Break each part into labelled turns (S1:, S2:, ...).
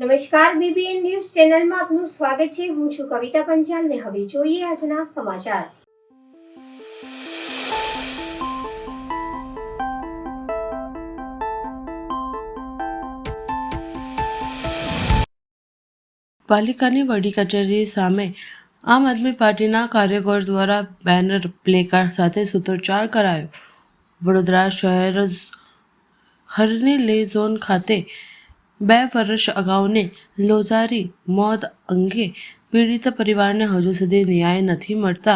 S1: નમસ્કાર, BBN news ચેનલમાં આપનું સ્વાગત છે। હું છું કવિતા પંચાલ ને હવે જોઈએ આજના સમાચાર।
S2: પાલિકાની વડી કચેરી સામે આમ આદમી પાર્ટીના કાર્યકરો દ્વારા બેનર પ્લેકાર્ડ સાથે સૂત્રોચ્ચાર કરાયો। વડોદરા શહેર હરણી લે ઝોન ખાતે 2 વર્ષ અગાઉની લોઝારી મોત અંગે પીડિત પરિવારને હજુ સુધી ન્યાય નથી મળતા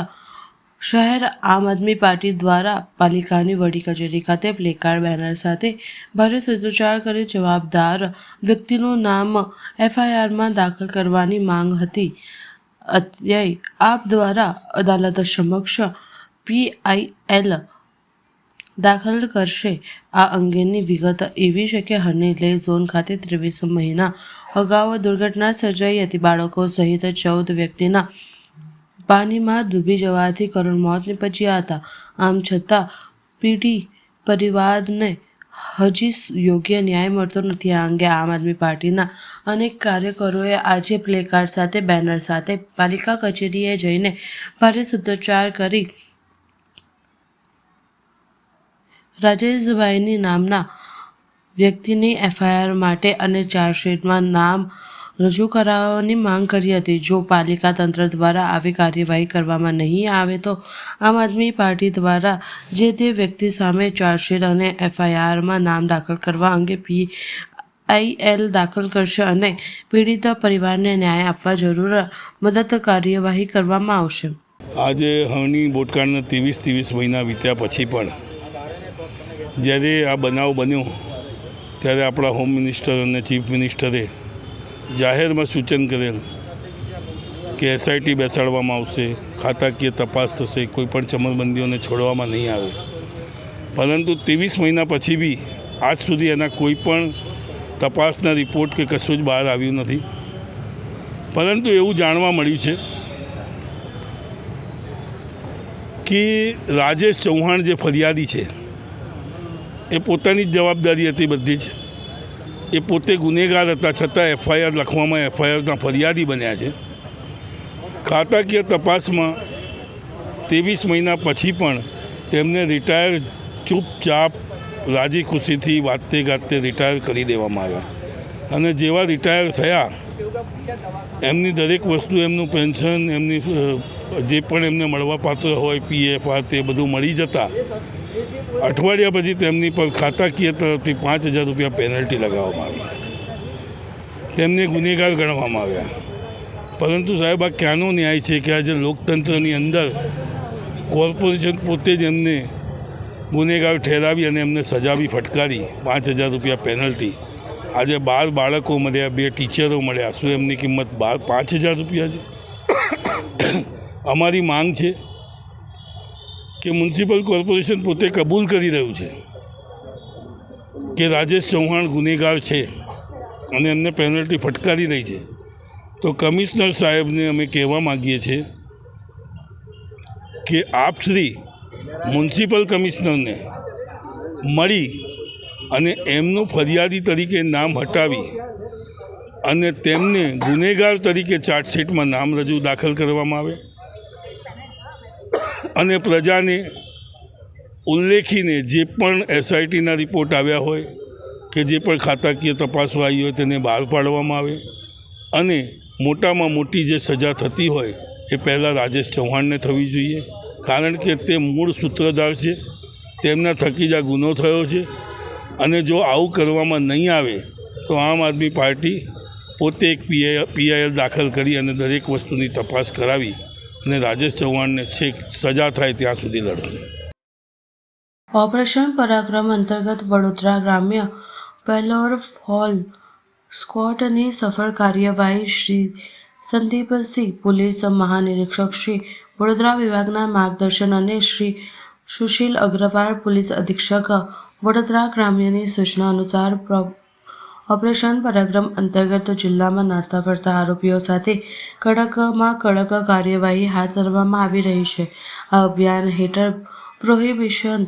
S2: શહેર આમ આદમી પાર્ટી દ્વારા પાલિકાની વડી કચેરી ખાતે પ્લેકાર્ડ બેનર સાથે ભારે સૂત્રોચ્ચાર કરી જવાબદાર વ્યક્તિનું નામ એફઆઈઆરમાં દાખલ કરવાની માંગ હતી। અત્યારે આપ દ્વારા અદાલત સમક્ષ પીઆઈએલ દાખલ કરશે। આ અંગેની વિગત એવી છે કે હરણી લે ઝોન ખાતે 23 મહિના અગાઉ દુર્ઘટના સર્જાઈ હતી। બાળકો સહિત 14 વ્યક્તિના પાણીમાં ડૂબી જવાથી કરુણ મોત નીપજ્યા હતા। આમ છતાં પીડિત પરિવારને હજી યોગ્ય ન્યાય મળતો નથી। આ અંગે આમ આદમી પાર્ટીના અનેક કાર્યકરોએ આજે પ્લેકાર્ડ સાથે બેનર સાથે પાલિકા કચેરીએ જઈને ભારે સૂત્રોચ્ચાર કરી રાજેશભાઈની નામના વ્યક્તિની એફઆઈઆર માટે અને ચાર્જશીટમાં નામ રજૂ કરાવવાની માંગ કરી હતી। જો પાલિકા તંત્ર દ્વારા આવી કાર્યવાહી કરવામાં નહીં આવે તો આમ આદમી પાર્ટી દ્વારા જે તે વ્યક્તિ સામે ચાર્જશીટ અને એફઆઈઆરમાં નામ દાખલ કરવા અંગે પીઆઈએલ દાખલ કરશે અને પીડિત પરિવારને ન્યાય આપવા જરૂર મદદ કાર્યવાહી કરવામાં આવશે।
S3: આજે હરણી બોટકાંડના 23 મહિના વીત્યા પછી પણ જ્યારે આ બનાવ બન્યો ત્યારે આપણા હોમ મિનિસ્ટર અને ચીફ મિનિસ્ટરે જાહેરમાં સૂચન કરેલ કે એસઆઈટી બેસાડવામાં આવશે, ખાતાકીય તપાસ થશે, કોઈપણ ચમરબંધીઓને છોડવામાં નહીં આવે। પરંતુ 23 મહિના પછી બી આજ સુધી એના કોઈ પણ તપાસના રિપોર્ટ કે કશું જ બહાર આવ્યું નથી। પરંતુ એવું જાણવા મળ્યું છે કે રાજેશ ચૌહાણ જે ફરિયાદી છે એ પોતાની જ જવાબદારી હતી બધી જ। એ પોતે ગુનેગાર હતા છતાં એફઆઈઆર લખવામાં એફઆઈઆરના ફરિયાદી બન્યા છે। ખાતાકીય તપાસમાં 23 મહિના પછી પણ તેમને રિટાયર ચૂપચાપ રાજી ખુશીથી વાતે ગાતે રિટાયર કરી દેવામાં આવ્યા અને જેવા રિટાયર થયા એમની દરેક વસ્તુ, એમનું પેન્શન, એમની જે પણ એમને મળવાપાત્ર હોય પીએફ તે બધું મળી જતા અઠવાડિયા પછી તેમની પર ખાતાકીય તરફથી 5000 રૂપિયા પેનલ્ટી લગાવવામાં આવી, તેમને ગુનેગાર ગણવામાં આવ્યા। પરંતુ સાહેબ આ ક્યાંનો ન્યાય છે કે આજે લોકતંત્રની અંદર કોર્પોરેશન પોતે જ એમને ગુનેગાર ઠેરાવી અને એમને સજા બી ફટકારી 5000 રૂપિયા પેનલ્ટી। આજે 12 બાળકો મળ્યા, 2 ટીચરો મળ્યા, શું એમની કિંમત 5000 રૂપિયા છે? અમારી માંગ છે કે મ્યુનિસિપલ કોર્પોરેશન પોતે કબૂલ કરી રહ્યું છે કે રાજેશ ચૌહાણ ગુનેગાર છે અને એમને પેનલ્ટી ફટકારી રહી છે, તો કમિશનર સાહેબને અમે કહેવા માગીએ છીએ કે આપ શ્રી મ્યુનિસિપલ કમિશનરને મળી અને એમનું ફરિયાદી તરીકે નામ હટાવી અને તેમને ગુનેગાર તરીકે ચાર્જશીટમાં નામ રજૂ દાખલ કરવામાં આવે અને પ્રજાને ઉલ્લેખીને જે પણ એસઆઈટીના રિપોર્ટ આવ્યા હોય કે જે પણ ખાતાકીય તપાસો આવી હોય તેને બહાર પાડવામાં આવે અને મોટામાં મોટી જે સજા થતી હોય એ પહેલાં રાજેશ ચૌહાણને થવી જોઈએ, કારણ કે તે મૂળ સૂત્રધાર છે, તેમના થકી જ આ ગુનો થયો છે। અને જો આવું કરવામાં નહીં આવે તો આમ આદમી પાર્ટી પોતે એક પીઆઈએલ દાખલ કરી અને દરેક વસ્તુની તપાસ કરાવી અને રાજેશ ચૌહાણને છેક સજા થાય ત્યાં સુધી લડશે।
S2: ઓપરેશન પરાક્રમ અંતર્ગત વડોદરા ગ્રામ્ય પેલોર ફોલ સ્ક્વોડની સફળ કાર્યવાહી શ્રી સંદીપસિંહ પોલીસ મહાનિરીક્ષક શ્રી વડોદરા વિભાગના માર્ગદર્શન અને શ્રી સુશીલ અગ્રવાલ પોલીસ અધિક્ષક વડોદરા ગ્રામ્યની સૂચના અનુસાર ઓપરેશન પરાક્રમ અંતર્ગત જિલ્લામાં નાસ્તા ફરતા આરોપીઓ સાથે કડકમાં કડક કાર્યવાહી હાથ ધરવામાં આવી રહી છે। આ અભિયાન હેઠળ પ્રોહિબિશન,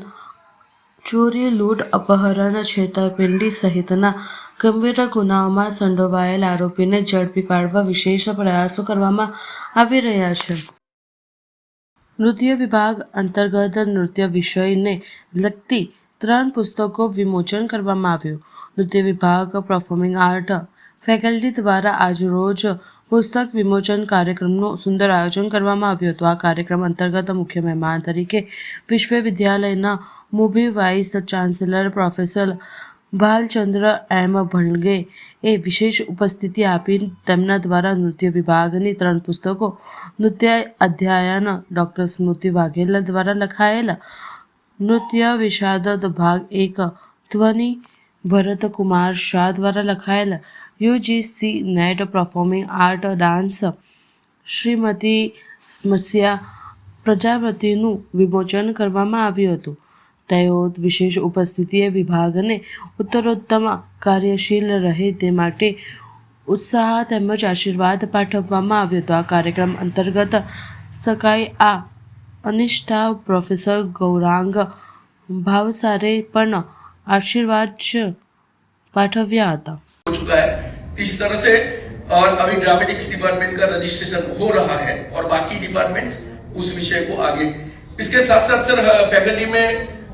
S2: ચોરી, લૂંટ, અપહરણ, છેતરપિંડી સહિતના ગંભીર ગુનાઓમાં સંડોવાયેલ આરોપીને ઝડપી પાડવા વિશેષ પ્રયાસો કરવામાં આવી રહ્યા છે. નૃત્ય વિભાગ અંતર્ગત નૃત્ય વિષયને લગતી 3 પુસ્તકો વિમોચન કરવામાં આવ્યું. નૃત્ય વિભાગ પરફોર્મિંગ આર્ટ ફેકલ્ટી દ્વારા આજરોજ પુસ્તક વિમોચન કાર્યક્રમનું સુંદર આયોજન કરવામાં આવ્યું હતું. આ કાર્યક્રમ અંતર્ગત મુખ્ય મહેમાન તરીકે વિશ્વવિદ્યાલયના મોભી વાઇસ ચાન્સેલર પ્રોફેસર ભાલચંદ્ર એમ ભણગે એ વિશેષ ઉપસ્થિતિ આપી તેમના દ્વારા નૃત્ય વિભાગની 3 પુસ્તકો નૃત્ય અધ્યયન ડૉક્ટર સ્મૃતિ વાઘેલા દ્વારા લખાયેલ નૃત્ય વિષાદ ભાગ 1 ધ્વનિ ભરતકુમાર શાહ દ્વારા લખાયેલ UGC NET performing art dance Shrimati સ્મસ્યા પ્રજાપતિનું વિમોચન કરવામાં આવ્યું હતું. તેઓ વિશેષ ઉપસ્થિતિએ વિભાગને ઉત્તરોત્તમ કાર્યશીલ રહે તે માટે ઉત્સાહ તેમજ આશીર્વાદ પાઠવવામાં આવ્યો હતો. આ કાર્યક્રમ અંતર્ગત સકાઈ આ અનિષ્ઠા પ્રોફેસર ગૌરાંગ ભાવસારે પણ આશીર્વાદ પાઠવ્યા હતા.
S4: हो चुका है. तो इस तरह से और अभी ड्रामेटिक्स डिपार्टमेंट का रजिस्ट्रेशन हो रहा है और बाकी डिपार्टमेंट्स उस विषय को आगे. इसके साथ साथ सर फैकल्टी में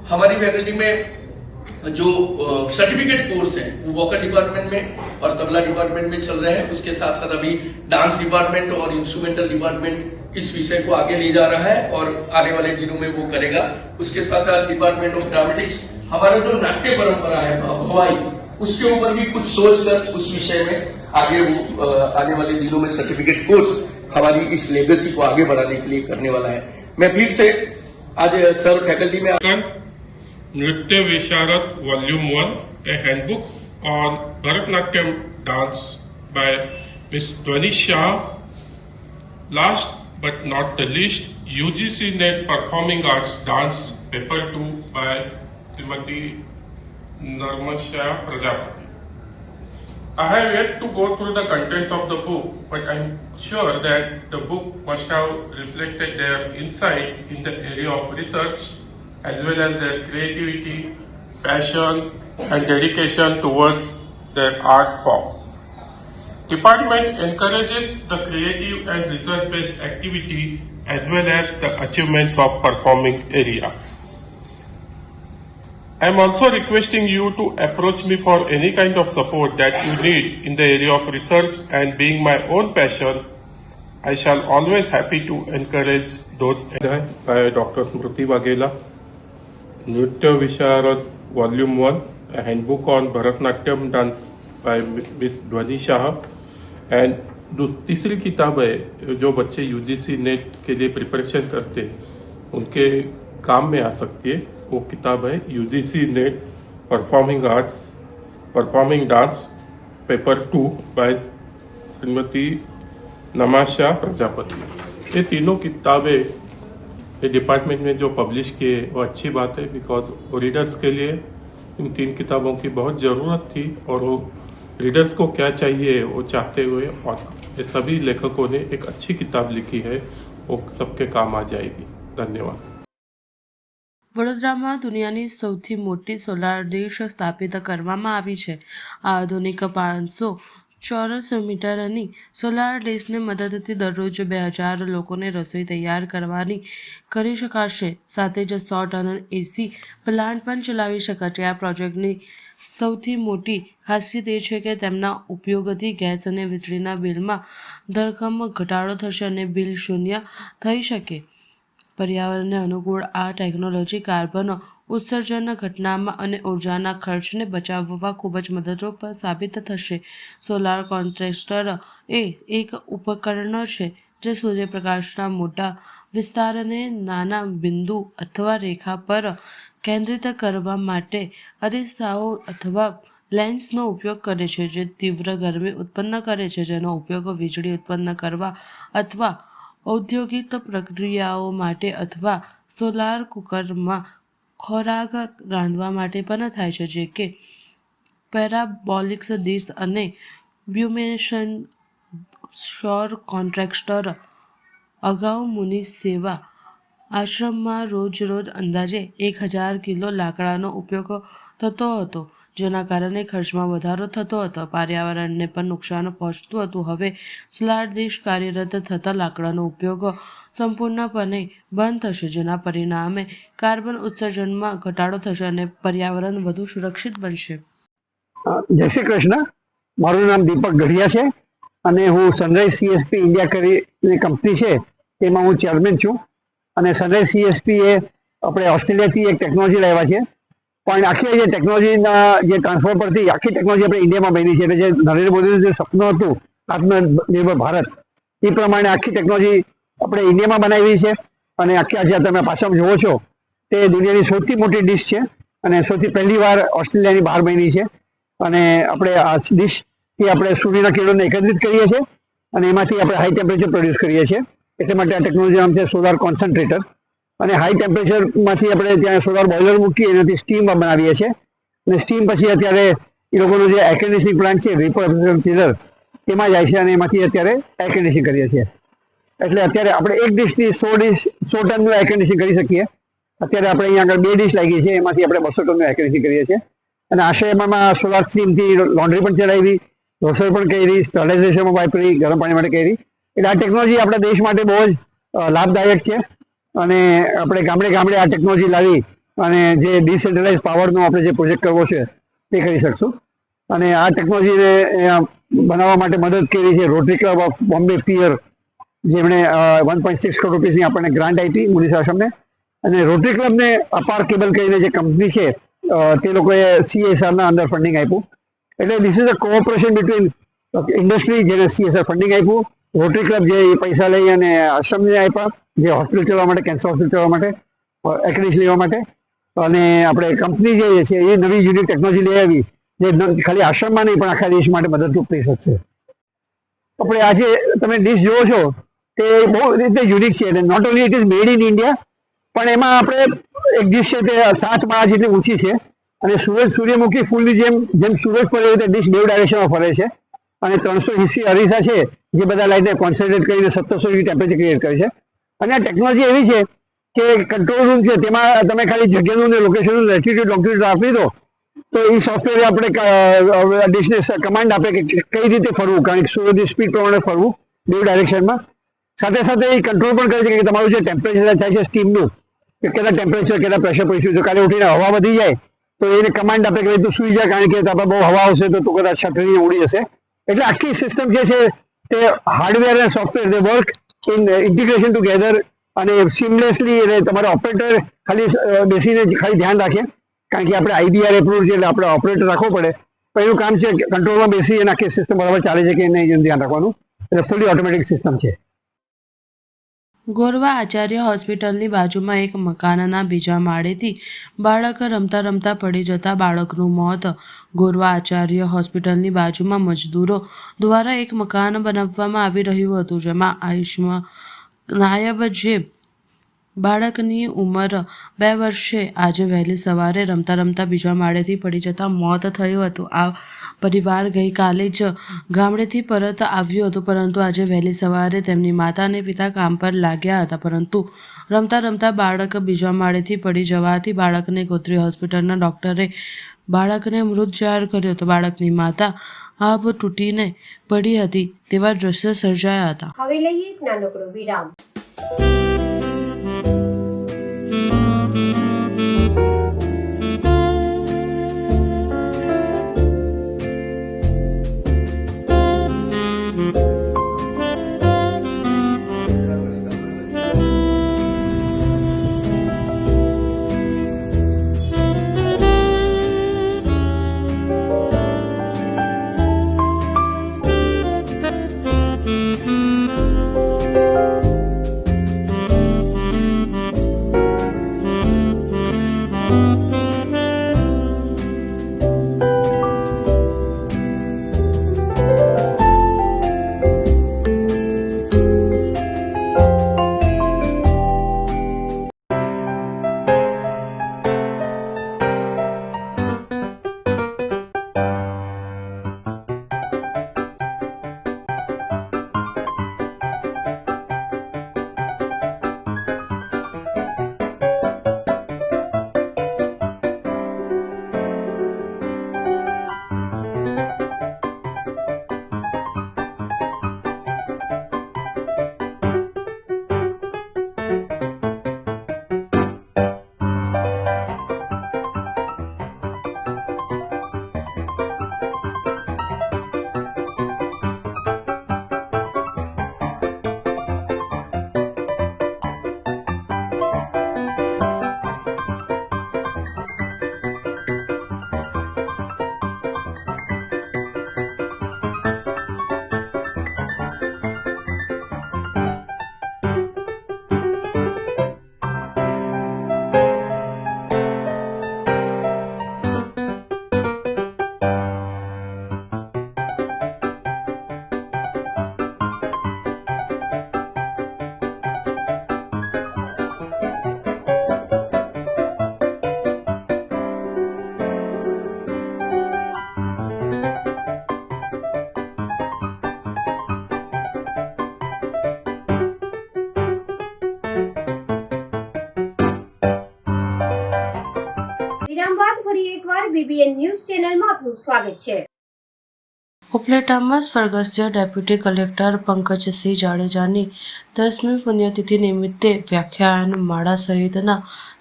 S4: हमारी फैकल्टी में जो सर्टिफिकेट कोर्स है वो वोकल डिपार्टमेंट में और तबला डिपार्टमेंट में चल रहे हैं. उसके साथ साथ अभी डांस डिपार्टमेंट और इंस्ट्रूमेंटल डिपार्टमेंट इस विषय को आगे ले जा रहा है और आने वाले दिनों में वो करेगा. उसके साथ साथ डिपार्टमेंट ऑफ ड्रामेटिक्स हमारा जो नाट्य परंपरा है भवाई उसके ऊपर भी कुछ सोचकर उस विषय में आगे वो आने वाले दिनों में सर्टिफिकेट कोर्स हमारी इस लेगेसी को आगे बढ़ाने के लिए करने वाला है. मैं फिर से आज सर फैकल्टी में
S5: नृत्य विशारद volume 1 a handbook on Bharatanatyam dance by Miss Dhwani Shah. Last but not the least, UGC NET Performing Arts Dance Paper 2 by Srimati Narmasha Prajapati. I have yet to go through the contents of the book, but I'm sure that the book must have reflected their insight in the area of research as well as their creativity, passion and dedication towards their art form. Department encourages the creative and research-based activity as well as the achievements of performing area. I am also requesting you to approach me for any kind of support that you need in the area of research, and being my own passion, I shall always happy to encourage those.
S6: By Dr. Smruti Waghela, Nritya Visharad Volume 1, a handbook on Bharatanatyam dance by Miss Dhwani Shah, and तीसरी किताब है जो बच्चे UGC net के लिए preparation करते हैं उनके काम में आ सकती है. वो किताब है UGC NET performing dance paper 2 by Shrimati नमाशा प्रजापति. ये तीनों किताबें ये डिपार्टमेंट में जो पब्लिश किए वो अच्छी बात है, बिकॉज रीडर्स के लिए इन 3 किताबों की बहुत ज़रूरत थी और वो रीडर्स को क्या चाहिए वो चाहते हुए और ये सभी लेखकों ने एक अच्छी किताब लिखी है, वो सबके काम आ जाएगी. धन्यवाद.
S2: વડોદરામાં દુનિયાની સૌથી મોટી સોલાર ડિશ સ્થાપિત કરવામાં આવી છે. આ આધુનિક 500 ચોરસ મીટરની સોલાર ડિશની મદદથી દરરોજ 2000 લોકોને રસોઈ તૈયાર કરી શકાશે. સાથે જ 100 ટન એસી પ્લાન્ટ પણ ચલાવી શકાશે. આ પ્રોજેક્ટની સૌથી મોટી ખાસિયત એ છે કે તેમના ઉપયોગથી ગેસ અને વીજળીના બિલમાં ધરખમ ઘટાડો થશે અને બિલ શૂન્ય થઈ શકે. પર્યાવરણને અનુકૂળ આ ટેકનોલોજી કાર્બન ઉત્સર્જન ઘટનામાં અને ઉર્જાના ખર્ચને બચાવવા ખૂબ જ મદદરૂપ સાબિત થશે. સોલાર કોન્ટ્રેસ્ટર એ એક ઉપકરણ છે જે સૂર્યપ્રકાશના મોટા વિસ્તારને નાના બિંદુ અથવા રેખા પર કેન્દ્રિત કરવા માટે અરીસાઓ અથવા લેન્સનો ઉપયોગ કરે છે, જે તીવ્ર ગરમી ઉત્પન્ન કરે છે, જેનો ઉપયોગ વીજળી ઉત્પન્ન કરવા અથવા ઔદ્યોગિક પ્રક્રિયાઓ માટે અથવા સોલાર કુકરમાં ખોરાક રાંધવા માટે પણ થાય છે, જે કે પેરાબોલિક્સ ડિશ અને બ્યુમેશન સૌર કોન્ટ્રાક્ટર. અગાઉ મુનિ સેવા આશ્રમમાં રોજ અંદાજે 1000 કિલો લાકડાનો ઉપયોગ થતો હતો, જેના કારણે ખર્ચમાં વધારો થતો હતો, પર્યાવરણને પણ નુકસાન પહોંચતું હતું. હવે સ્લાડ ડીશ કાર્યરત થતાં લાકડાનો ઉપયોગ સંપૂર્ણપણે બંધ થશે, જેના પરિણામે કાર્બન ઉત્સર્જનમાં ઘટાડો થશે અને પર્યાવરણ વધુ સુરક્ષિત બનશે.
S7: જય શ્રી કૃષ્ણ. મારું નામ દીપક ગઢિયા છે અને હું સનરાઈઝ સીએસપી ઇન્ડિયા કરીને કંપની છે તેમાં હું ચેરમેન છું. અને સનરાઈઝ સીએસપી એ આપણે ઓસ્ટ્રેલિયાથી એક ટેકનોલોજી લાવ્યા છે, પણ આખી જે ટેકનોલોજીના જે ટ્રાન્સફર પરથી આખી ટેકનોલોજી આપણે ઇન્ડિયામાં બની છે. એટલે જે નરેન્દ્ર મોદીનું જે સપનું હતું આત્મનિર્ભર ભારત, એ પ્રમાણે આખી ટેકનોલોજી આપણે ઇન્ડિયામાં બનાવી છે. અને આખી આજે તમે પાછળ જુઓ છો તે દુનિયાની સૌથી મોટી ડીશ છે અને સૌથી પહેલી વાર ઓસ્ટ્રેલિયાની બહાર બની છે. અને આપણે આ ડીશથી આપણે સૂર્યના કિરણોને એકત્રિત કરીએ છીએ અને એમાંથી આપણે હાઈ ટેમ્પરેચર પ્રોડ્યુસ કરીએ છીએ. એટલા માટે આ ટેકનોલોજી નામ છે સોલાર કોન્સન્ટ્રેટર. અને હાઈ ટેમ્પરેચરમાંથી આપણે ત્યાં સોલાર બોઇલર મૂકી એનાથી સ્ટીમ બનાવીએ છીએ. અને સ્ટીમ પછી અત્યારે એ લોકોનું જે એર કન્ડિશનિંગ પ્લાન્ટ છે, વેપર ચિલર, તેમાં જાય છે અને એમાંથી અત્યારે એર કન્ડિશનિંગ કરીએ છીએ. એટલે અત્યારે આપણે એક ડીશથી 100 ટનનું એર કન્ડિશનિંગ કરી શકીએ. અત્યારે આપણે અહીંયા આગળ 2 ડીશ લાગી છે, એમાંથી આપણે 200 ટનનું એર કન્ડિશનિંગ કરીએ છીએ. અને આશ્રયમાં સોલાર સ્ટીમથી લોન્ડ્રી પણ ચલાવી, રસોઈ પણ કરી, સ્ટરલાઇઝેશનમાં વાપરી, ગરમ પાણી માટે કરી. એટલે આ ટેકનોલોજી આપણા દેશ માટે બહુ જ લાભદાયક છે. અને આપણે ગામડે ગામડે આ ટેકનોલોજી લાવી અને જે ડિસેન્ટ્રલાઇઝ પાવરનો આપણે જે પ્રોજેક્ટ કરવો છે તે કરી શકશું. અને આ ટેકનોલોજીને બનાવવા માટે મદદ કરી છે રોટરી ક્લબ ઓફ બોમ્બે પિયર, જેમણે 1.6 કરોડ રૂપિયાની આપણને ગ્રાન્ટ આપી મુનિસ આશ્રમને. અને રોટરી ક્લબને અપાર કેબલ કરીને જે કંપની છે તે લોકોએ CSRના અંદર ફંડિંગ આપ્યું. એટલે this is a cooperation between industry, જેને CSR ફંડિંગ આપ્યું, રોટરી ક્લબ જે પૈસા લઈ અને આશ્રમને આપ્યા, જે હોસ્પિટલ ચલાવવા માટે, કેન્સર હોસ્પિટલ ચલાવવા માટે, એકેડેમી લેવા માટે. અને આપણે કંપની જે છે એ નવી યુનિક ટેકનોલોજી લઈ આવી જે ખાલી આશ્રમમાં નહીં પણ આખા દેશ માટે મદદરૂપ થઈ શકશે. આપણે આજે તમે ડીશ જુઓ છો તે બહુ રીતે યુનિક છે. એટલે not only it is made in India, પણ એમાં આપણે એક ડીશ છે તે 7 માળા જેટલી ઊંચી છે અને સૂર્યમુખી ફૂલની જેમ સૂરજ પડે એ રીતે ડીશ 2 ડાયરેક્શનમાં ફરે છે. અને 380 અરીસા છે જે બધા લાઇટને કોન્સન્ટ્રેટ કરીને 1700 ડિગ્રી ટેમ્પરેચર ક્રિએટ કરે છે. અને આ ટેકનોલોજી એવી છે કે કંટ્રોલ રૂમ છે તેમાં તમે ખાલી જગ્યાનું ને લોકેશનનું લેટિટ્યુડ લોંગિટ્યુડ આપી દો તો એ સોફ્ટવેર આપણે ડીશને કમાન્ડ આપે કે કઈ રીતે ફરવું, કારણ કે સૂર્યની સ્પીડ પ્રમાણે ફરવું 2 ડાયરેક્શનમાં. સાથે સાથે એ કંટ્રોલ પણ કરે છે કે તમારું જે ટેમ્પરેચર થાય છે સ્ટીમનું, કે કેટલા ટેમ્પરેચર કેટલા પ્રેશર પહોંચ્યું છે. કાલે ઉઠીને હવા વધી જાય તો એને કમાન્ડ આપે કે તું સુઈ જાય, કારણ કે તાપા બહુ હવા આવશે તો તું કદાચ છતરીને ઉડી જશે. એટલે આખી સિસ્ટમ જે છે તે હાર્ડવેર અને software they work in integration together અને સિમલેસલી. એટલે તમારે ઓપરેટર ખાલી બેસીને ખાલી ધ્યાન રાખે, કારણ કે આપણે IBR એપ્રુવ છે એટલે આપણે ઓપરેટર રાખવો પડે. પણ એનું કામ છે કંટ્રોલમાં બેસી અને આખી સિસ્ટમ બરાબર ચાલે છે કે નહીં એનું ધ્યાન રાખવાનું. એટલે ફૂલી ઓટોમેટિક સિસ્ટમ છે.
S2: ગોરવા આચાર્ય હોસ્પિટલની બાજુમાં એક મકાનના બીજા માળેથી બાળક રમતા રમતા પડી જતા બાળકનું મોત. ગોરવા આચાર્ય હોસ્પિટલની બાજુમાં મજદૂરો દ્વારા એક મકાન બનાવવામાં આવી રહ્યું હતું, જેમાં આયુષ્માન નાયબ જે બાળકની ઉંમર 2 વર્ષે આજે વહેલી સવારે રમતા રમતા બીજા માળેથી પડી જતા મોત થયું હતું. આ પરિવાર ગઈકાલે જ ગામડેથી પરત આવ્યું હતું, પરંતુ આજે વહેલી સવારે તેમની માતા અને પિતા કામ પર લાગ્યા હતા, પરંતુ રમતા રમતા બાળક બીજા માળેથી પડી જવાથી બાળકને ગોત્રી હોસ્પિટલના ડૉક્ટરે બાળકને મૃત જાહેર કર્યો હતો. બાળકની માતા આભ તૂટીને પડી હતી તેવા દ્રશ્ય સર્જાયા હતા.
S1: હવે લઈએ એક નાનકડો વિરામ. વિરામ બાદ ફરી એકવાર BBN ન્યૂઝ ચેનલમાં આપનું સ્વાગત છે.
S2: ઉપલેટામાં સ્વર્ગસ્થ ડેપ્યુટી કલેક્ટર પંકજસિંહ જાડેજાની 10મી પુણ્યતિથિ નિમિત્તે વ્યાખ્યાન માળા સહિતના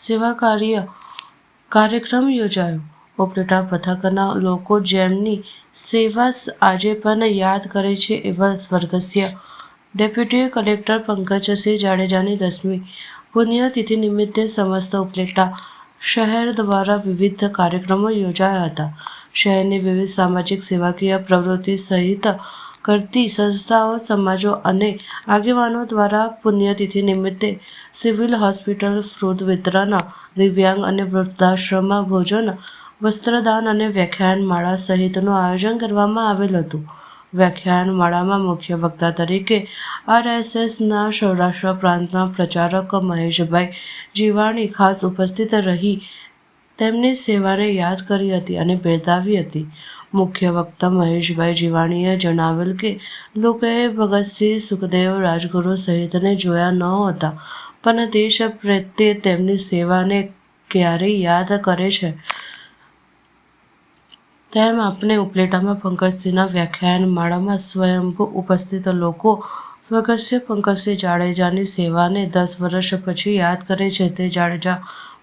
S2: સેવા કાર્યક્રમ યોજાયો. ઉપલેટા પથકના લોકો જેમની સેવા આજે પણ યાદ કરે છે એવા સ્વર્ગસ્થ ડેપ્યુટી કલેક્ટર પંકજસિંહ જાડેજાની 10મી પુણ્યતિથિ નિમિત્તે સમસ્ત ઉપલેટા શહેર દ્વારા વિવિધ કાર્યક્રમો યોજાયા હતા. શહેરની વિવિધ સામાજિક સેવાકીય પ્રવૃત્તિ સહિત કરતી સંસ્થાઓ, સમાજો અને આગેવાનો દ્વારા પુણ્યતિથિ નિમિત્તે સિવિલ હોસ્પિટલ, ફ્રૂટ વિતરણ, દિવ્યાંગ અને વૃદ્ધાશ્રમમાં ભોજન, વસ્ત્રદાન અને વ્યાખ્યાન માળા સહિતનું આયોજન કરવામાં આવેલ હતું. વ્યાખ્યાન માળામાં મુખ્ય વક્તા તરીકે RSSના સૌરાષ્ટ્ર પ્રાંતના પ્રચારક મહેશભાઈ જીવાણી ખાસ ઉપસ્થિત રહી તેમની સેવાને યાદ કરી હતી અને બિરદાવી હતી. મુખ્ય વક્તા મહેશભાઈ જીવાણીએ જણાવેલ કે લોકોએ ભગતસિંહ, સુખદેવ, રાજગુરુ સહિતને જોયા નહોતા, પણ દેશ પ્રત્યે તેમની સેવાને ક્યારેય યાદ કરે છે. તેમ આપણે ઉપલેટામાં પંકજસિંહના વ્યાખ્યાન માળામાં સ્વયંભૂ ઉપસ્થિત લોકો સ્વર્ગસ્થ પંકજસિંહ જાડેજાની સેવાને 10 વર્ષ પછી યાદ કરે છે તે જાડેજા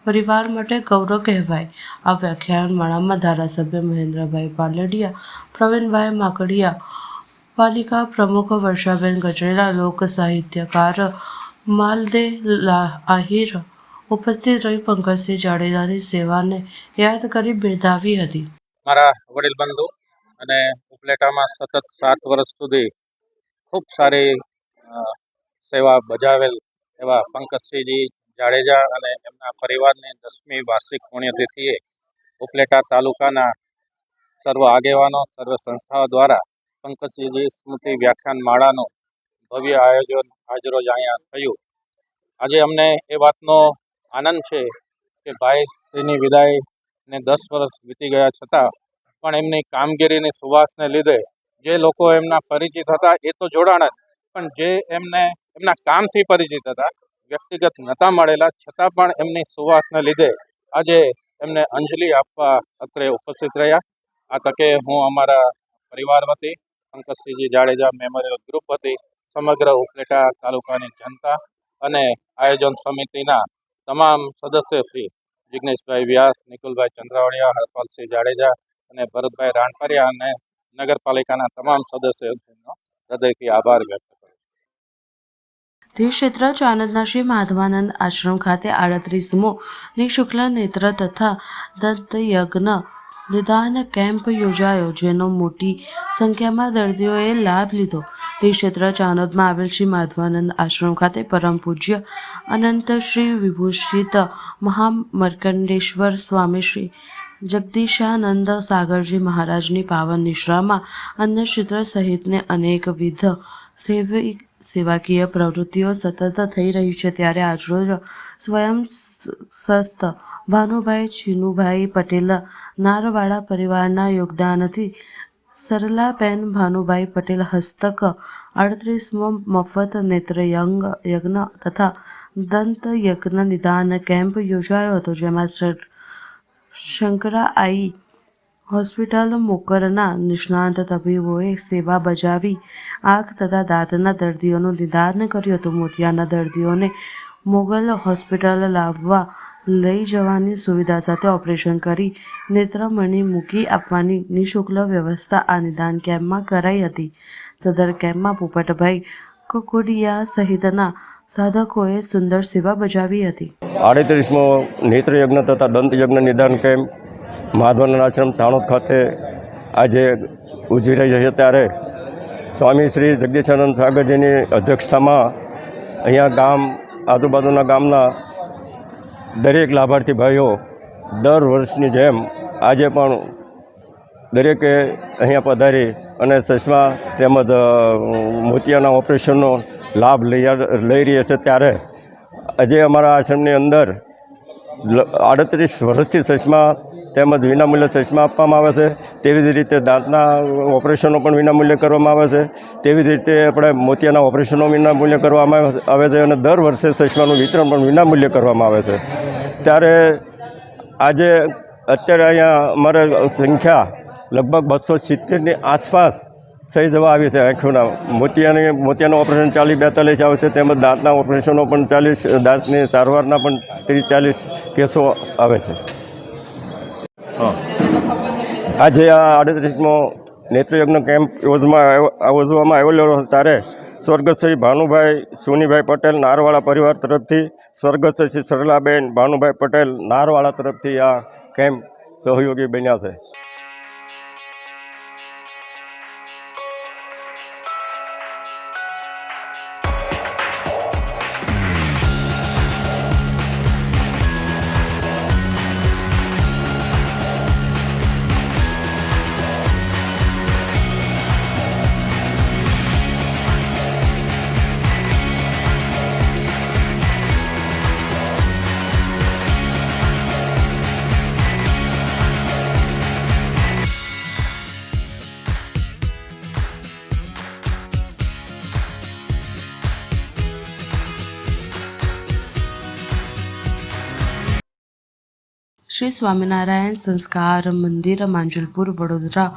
S2: પરિવાર માટે ગૌરવ કહેવાય. આ વ્યાખ્યાન માળામાં ધારાસભ્ય મહેન્દ્રભાઈ પાલડિયા, પ્રવીણભાઈ માકડિયા, પાલિકા પ્રમુખ વર્ષાબેન ગજરેલા, લોક સાહિત્યકાર માલદે આહિર ઉપસ્થિત રહી પંકજસિંહ જાડેજાની સેવાને યાદ કરી બિરદાવી હતી.
S8: મારા વડીલ બંધુ અને ઉપલેટામાં સતત 7 વર્ષ સુધી ખૂબ સારી સેવા બજાવેલ એવા પંકજસિંહજી જાડેજા અને એમના પરિવારની 10મી વાર્ષિક પુણ્યતિથિએ ઉપલેટા તાલુકાના સર્વ આગેવાનો, સર્વ સંસ્થાઓ દ્વારા પંકજસિંહજી સ્મૃતિ વ્યાખ્યાન માળાનું ભવ્ય આયોજન આજરોજ અહીંયા થયું. આજે અમને એ વાતનો આનંદ છે કે ભાઈશ્રીની વિદાયને 10 વર્ષ વીતી ગયા છતાં પણ એમની કામગીરીની સુવાસને લીધે જે લોકો એમના પરિચિત હતા એ તો જોડાણ જ, પણ જે એમના કામથી પરિચિત હતા, વ્યક્તિગત નહોતા મળેલા છતાં પણ એમની સુવાસને લીધે આજે એમને અંજલિ આપવા અત્રે ઉપસ્થિત રહ્યા. આ તકે હું અમારા પરિવાર વતી, પંકજસિંહજી જાડેજા મેમોરિયલ ગ્રુપ વતી સમગ્ર ઉપલેટા તાલુકાની જનતા અને આયોજન સમિતિના તમામ સદસ્યશ્રી જિગ્નેશભાઈ વ્યાસ, નિકુલભાઈ ચંદ્રાવડિયા, હરપાલસિંહ જાડેજા અને ભરતભાઈ રાણપરિયા અને નગરપાલિકાના તમામ સદસ્યોનો હૃદયથી આભાર વ્યક્ત કરું.
S2: તીર્થક્ષેત્ર ચાણંદના શ્રી માધવાનંદ આશ્રમ ખાતે 38મો નિઃશુલ્ક નેત્ર તથા દંતયજ્ઞ નિદાન કેમ્પ યોજાયો, જેનો મોટી સંખ્યામાં દર્દીઓએ લાભ લીધો. તીર્થક્ષેત્ર ચાણંદમાં આવેલ શ્રી માધવાનંદ આશ્રમ ખાતે પરમ પૂજ્ય અનંત શ્રી વિભૂષિત મહામર્કંડેશ્વર સ્વામી શ્રી જગદીશાનંદ સાગરજી મહારાજની પાવન નિશ્રામાં અન્નક્ષેત્ર સહિતને અનેકવિધ સેવાકીય પ્રવૃત્તિઓ સતત થઈ રહી છે. ત્યારે આજરોજ સ્વયંસ્થ ભાનુભાઈ ચીનુભાઈ પટેલ નારવાડા પરિવારના યોગદાનથી સરલાબેન ભાનુભાઈ પટેલ હસ્તક 38મો મફત નેત્રયજ્ઞ તથા દંતયજ્ઞ નિદાન કેમ્પ યોજાયો હતો, જેમાં શંકરા આઈ હોસ્પિટલ મોકરના નિષ્ણાંત તબીબોએ સેવા બજાવી આંખ તથા દાંતના દર્દીઓનું નિદાન કર્યું હતું. મોતિયાના દર્દીઓને મોગલ હોસ્પિટલ લાવવા લઈ જવાની સુવિધા સાથે ઓપરેશન કરી નેત્રમણી મૂકી આપવાની નિઃશુલ્ક વ્યવસ્થા આ નિદાન કેમ્પમાં કરાઈ હતી. સદર કેમ્પમાં પોપટભાઈ કુકુડિયા સહિતના સાધકોએ સુંદર સેવા બજાવી હતી.
S9: 38મો નેત્રયજ્ઞ તથા દંતયજ્ઞ નિદાન કેમ્પ માધવાનંદ આશ્રમ ચાણોદ ખાતે આજે ઉજવી રહી છે. ત્યારે સ્વામી શ્રી જગદીશાનંદ સાગરજીની અધ્યક્ષતામાં અહીંયા આજુબાજુના ગામના દરેક લાભાર્થી ભાઈઓ દર વર્ષની જેમ આજે પણ દરેકે અહીંયા પધારી અને ચશ્મા તેમજ મોતિયાના ઓપરેશનનો લાભ લઈ રહ્યા છે. ત્યારે આજે અમારા આશ્રમની અંદર 38 વર્ષથી ચશ્મા તેમજ વિનામૂલ્ય ચશ્મા આપવામાં આવે છે. તેવી જ રીતે દાંતના ઓપરેશનો પણ વિનામૂલ્યે કરવામાં આવે છે. તેવી જ રીતે આપણે મોતિયાના ઓપરેશનો વિનામૂલ્યે કરવામાં આવે છે અને દર વર્ષે ચશ્માનું વિતરણ પણ વિનામૂલ્યે કરવામાં આવે છે. ત્યારે આજે અત્યારે અહીંયા અમારે સંખ્યા લગભગ 270ની આસપાસ થઈ જવા આવી છે. આંખોના મોતિયાનું ઓપરેશન 40-42 આવશે, તેમજ દાંતના ઓપરેશનો પણ 40, દાંતની સારવારના પણ 30-40 કેસો આવે છે. આજે આ 38મો નેત્રયજ્ઞ કેમ્પ યોજવામાં આવેલો ત્યારે સ્વર્ગસ્થ શ્રી ભાનુભાઈ સોનીભાઈ પટેલ નારવાડા પરિવાર તરફથી, સ્વર્ગસ્થ શ્રી સરલાબેન ભાનુભાઈ પટેલ નારવાડા તરફથી આ કેમ્પ સહયોગી બન્યા છે.
S2: શ્રી સ્વામિનારાયણ સંસ્કાર મંદિર માંજલપુર વડોદરા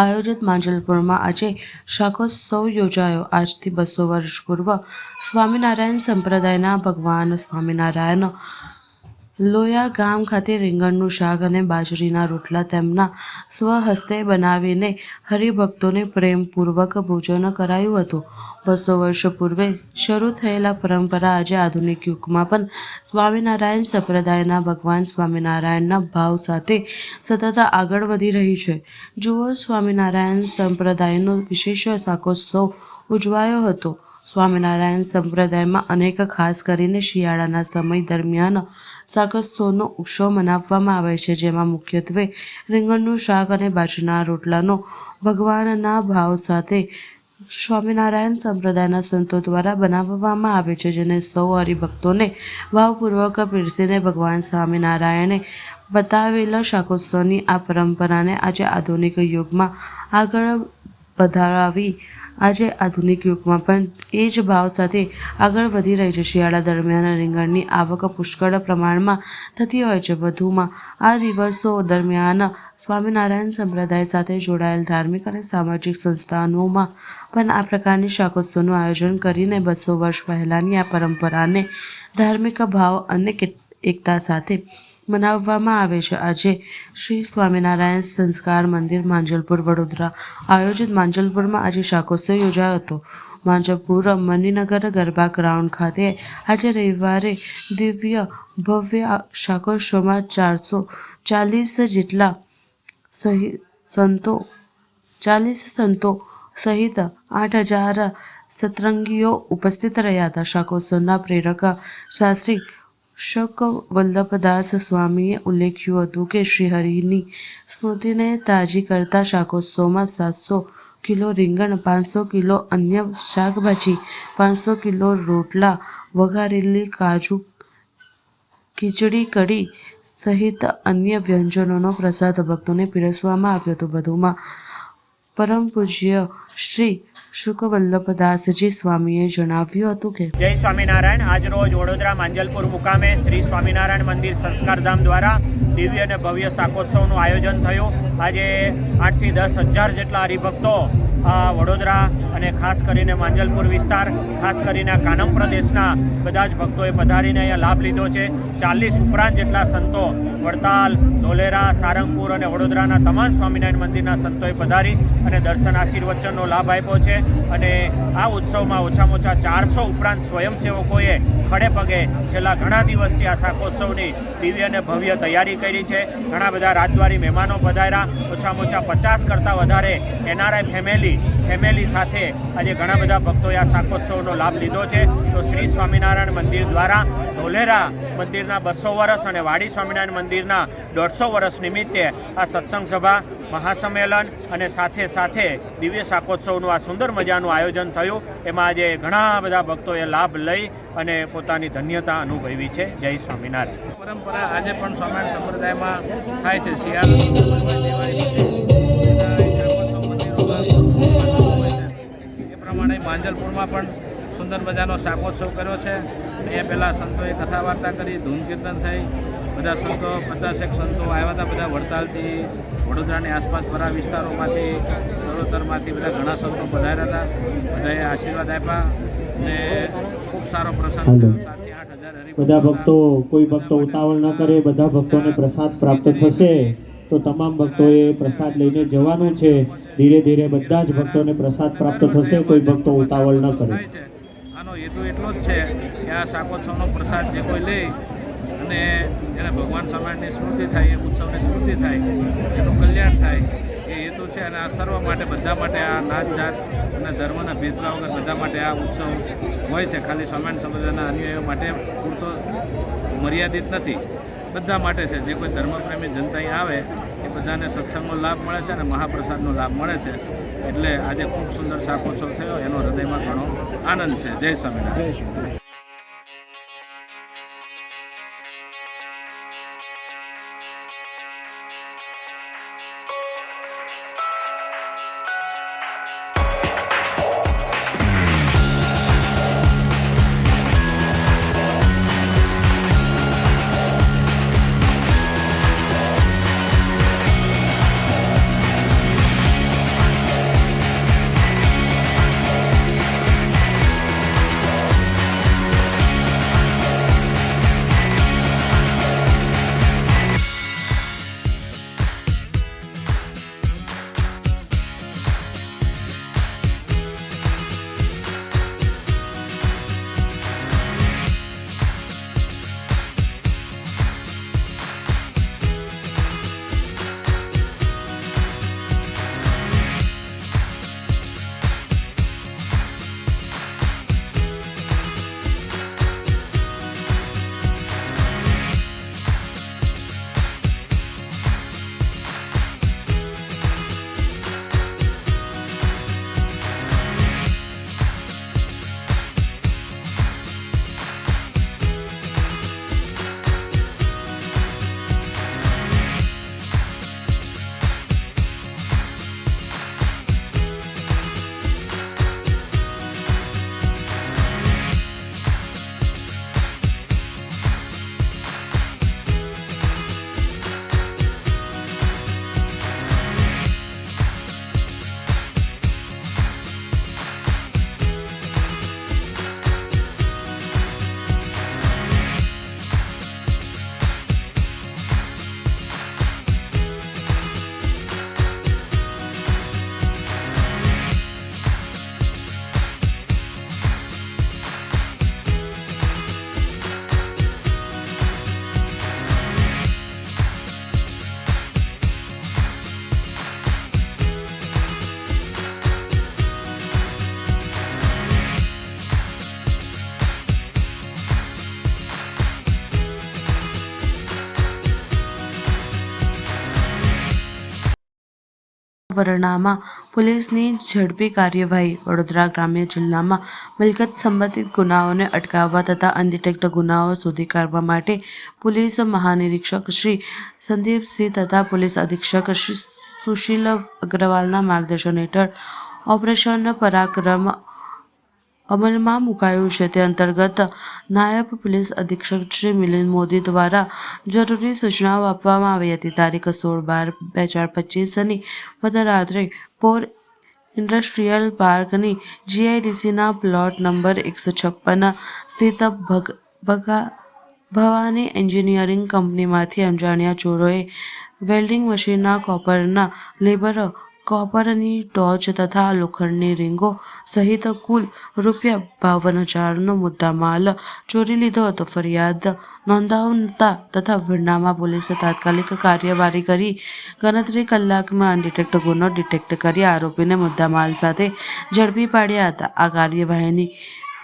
S2: આયોજિત માંજલપુરમાં આજે શાકોત્સવ યોજાયો. આજથી 200 વર્ષ પૂર્વ સ્વામિનારાયણ સંપ્રદાયના ભગવાન સ્વામિનારાયણ લોયા ગામ ખાતે રીંગણનું શાક અને બાજરીના રોટલા તેમના સ્વહસ્તે બનાવીને હરિભક્તોને પ્રેમપૂર્વક ભોજન કરાયું હતું. 200 વર્ષ પૂર્વે શરૂ થયેલા પરંપરા આજે આધુનિક યુગમાં પણ સ્વામિનારાયણ સંપ્રદાયના ભગવાન સ્વામિનારાયણના ભાવ સાથે સતત આગળ વધી રહી છે. જુઓ, સ્વામિનારાયણ સંપ્રદાયનો વિશેષ શાકોત્સવ ઉજવાયો હતો. સ્વામિનારાયણ સંપ્રદાયમાં અનેક, ખાસ કરીને શિયાળાના સમય દરમિયાન શાકોત્સવનો ઉત્સવ મનાવવામાં આવે છે, જેમાં મુખ્યત્વે રીંગણનું શાક અને બાજરીના રોટલાનો ભગવાનના ભાવ સાથે સ્વામિનારાયણ સંપ્રદાયના સંતો દ્વારા બનાવવામાં આવે છે, જેને સૌ હરિભક્તોને ભાવપૂર્વક પીરસીને ભગવાન સ્વામિનારાયણે બતાવેલા શાકોત્સવની આ પરંપરાને આજે આધુનિક યુગમાં આગળ વધારાવી આજે આધુનિક યુગમાં પણ એ જ ભાવ સાથે આગળ વધી રહી છે. શિયાળા દરમિયાન રીંગણની આવક પુષ્કળ પ્રમાણમાં થતી હોય છે. વધુમાં આ દિવસો દરમિયાન સ્વામિનારાયણ સંપ્રદાય સાથે જોડાયેલ ધાર્મિક અને સામાજિક સંસ્થાનોમાં પણ આ પ્રકારની શાકોત્સવનું આયોજન કરીને 200 વર્ષ પહેલાંની આ પરંપરાને ધાર્મિક ભાવ અને એકતા સાથે મનાવવામાં આવે છે. આજે શ્રી સ્વામિનારાયણ સંસ્કાર મંદિર માંજલપુર વડોદરા આયોજિત માંજલપુરમાં આજે શાકોત્સવ યોજાયો હતો. માંજલપુર મણિનગર ગરબા ગ્રાઉન્ડ ખાતે આજે રવિવારે દિવ્ય ભવ્ય શાકોત્સવમાં 440 જેટલા સંતો સહિત 8000 સત્સંગીઓ ઉપસ્થિત રહ્યા હતા. શાકોત્સવના પ્રેરક શાસ્ત્રી શક વલ્લભદાસ સ્વામીએ ઉલ્લેખ્યું હતું કે શ્રીહરિની સ્મૃતિને તાજી કરતા શાકોત્સવમાં 700 કિલો રીંગણ, 500 કિલો અન્ય શાકભાજી, 500 કિલો રોટલા, વઘારેલી કાજુ, ખીચડી કઢી સહિત અન્ય વ્યંજનોનો પ્રસાદ ભક્તોને પીરસવામાં આવ્યો હતો. વધુમાં પરમ પૂજ્ય શ્રી શુકવલ્લભદાસજી સ્વામીએ જણાવ્યું હતું કે
S10: જય સ્વામિનારાયણ. આજરોજ વડોદરા માંજલપુર મુકામે શ્રી સ્વામિનારાયણ મંદિર સંસ્કારધામ દ્વારા દિવ્ય અને ભવ્ય શાકોત્સવનું આયોજન થયું. આજે 8 થી 10 હજાર જેટલા હરિભક્તો વડોદરા અને ખાસ કરીને માંજલપુર વિસ્તાર, ખાસ કરીને કાનમ પ્રદેશના બધા જ ભક્તોએ પધારીને અહીંયા લાભ લીધો છે. 40 ઉપરાંત જેટલા સંતો વડતાલ, ધોલેરા, સારંગપુર અને વડોદરાના તમામ સ્વામિનારાયણ મંદિરના સંતોએ પધારી અને દર્શન આશીર્વચનનો લાભ આપ્યો છે. અને આ ઉત્સવમાં ઓછામાં ઓછા 400 ઉપરાંત સ્વયંસેવકોએ ખડે પગે છેલ્લા ઘણા દિવસથી આ શાકોત્સવની દિવ્ય અને ભવ્ય તૈયારી કરી છે. ઘણા બધા રાજદ્વારી મહેમાનો પધાર્યા. ઓછામાં ઓછા 50 કરતાં વધારે NRI ફેમિલી સાથે આજે ઘણા બધા ભક્તોએ આ શાકોત્સવનો લાભ લીધો છે. તો શ્રી સ્વામિનારાયણ મંદિર દ્વારા ધોલેરા મંદિરના 200 વર્ષ અને વાડી સ્વામિનારાયણ મંદિરના 150 વર્ષ નિમિત્તે આ સત્સંગ સભા, મહાસંમેલન અને સાથે દિવ્ય શાકોત્સવનું આ સુંદર મજાનું આયોજન થયું. એમાં આજે ઘણા બધા ભક્તોએ લાભ લઈ અને પોતાની ધન્યતા અનુભવી છે. જય સ્વામિનારાયણ.
S11: પરંપરા આજે પણ સ્વામિનારાયણ સંપ્રદાયમાં થાય છે. શિયાળા એ પ્રમાણે માંજલપુરમાં પણ સુંદર મજાનો શાકોત્સવ કર્યો છે. અહીંયા પહેલાં સંતોએ કથા વાર્તા કરી, ધૂન કીર્તન થઈ, બધા સંતો 50 સંતો આવ્યા હતા. બધા વડતાલથી, વડોદરાની આસપાસ પરા વિસ્તારોમાંથી, ચરોતરમાંથી બધા ઘણા સંતો પધાર્યા હતા. બધાએ આશીર્વાદ આપ્યા અને ખૂબ સારો પ્રસંગ થયો. 7 થી 8 હજાર હરિભક્તો
S12: બધા ભક્તો, કોઈ ભક્તો ઉતાવળ ન કરે, બધા ભક્તોને પ્રસાદ પ્રાપ્ત થશે તો તમામ ભક્તોએ પ્રસાદ લઈને જવાનું છે. ધીરે ધીરે બધા જ ભક્તોને પ્રસાદ પ્રાપ્ત થશે, કોઈ ભક્તો ઉતાવળ ન કરે.
S11: આનો હેતુ એટલો જ છે કે આ શાકોત્સવનો પ્રસાદ જે કોઈ લે અને એને ભગવાન સ્વામિનારાયણની સ્મૃતિ થાય, એ ઉત્સવની સ્મૃતિ થાય, એનું કલ્યાણ થાય, એ હેતુ છે. અને આ સર્વ માટે, બધા માટે, આ નાત જાત અને ધર્મના ભેદભાવ વગર બધા માટે આ ઉત્સવ હોય છે. ખાલી સ્વામિનારાયણ સંપ્રદાયના અનુયાયીઓ માટે પૂરતો મર્યાદિત નથી, બધા માટે છે. જે કોઈ ધર્મપ્રેમી જનતા અહીં આવે એ બધાને સત્સંગનો લાભ મળે છે અને મહાપ્રસાદનો લાભ મળે છે. એટલે આજે ખૂબ સુંદર શાકોત્સવ થયો, એનો હૃદયમાં ઘણો આનંદ છે. જય સ્વામિનારાયણ.
S2: વરણામાં પોલીસની ઝડપી કાર્યવાહી. વડોદરા ગ્રામ્ય જિલ્લામાં મિલકત સંબંધિત ગુનાઓને અટકાવવા તથા અનડિટેક્ટ ગુનાઓ શોધી કાઢવા માટે પોલીસ મહાનિરીક્ષક શ્રી સંદીપસિંહ તથા પોલીસ અધિક્ષક શ્રી સુશીલ અગ્રવાલના માર્ગદર્શન હેઠળ ઓપરેશન પરાક્રમ અમલમાં મુકાયું છે. તે અંતર્ગત નાયબ પોલીસ અધિક્ષક શ્રી મિલિંદ મોદી દ્વારા જરૂરી સૂચનાઓ આપવામાં આવી હતી. તારીખ 16/12/2025ની મધરાત્રે પોર ઇન્ડસ્ટ્રીયલ પાર્કની જીઆઈડીસીના પ્લોટ નંબર 156 સ્થિત ભવાની એન્જિનિયરિંગ કંપનીમાંથી અજાણ્યા ચોરોએ વેલ્ડિંગ મશીનના કોપરના લેબર, કોપરની ટોર્ચ તથા લોખંડની રીંગો સહિત કુલ ₹52,000નો મુદ્દામાલ ચોરી લીધો હતો. ફરિયાદ નોંધાવતા તથા વરણામા પોલીસે તાત્કાલિક કાર્યવાહી કરી ગણતરી કલાકમાં અનડિટેક્ટ ગુનો ડિટેક્ટ કરી આરોપીને મુદ્દામાલ સાથે ઝડપી પાડ્યા હતા. આ કાર્યવાહીની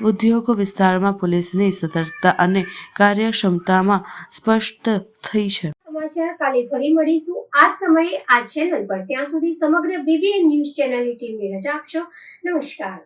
S2: ઉદ્યોગ વિસ્તારમાં પોલીસની સતર્કતા અને કાર્યક્ષમતામાં સ્પષ્ટ થઈ છે.
S1: સમાચાર કાલે ફરી મળીશું આ સમયે આ ચેનલ પર. ત્યાં સુધી સમગ્ર BBN ન્યૂઝ ચેનલની ટીમને રજા આપશો. નમસ્કાર.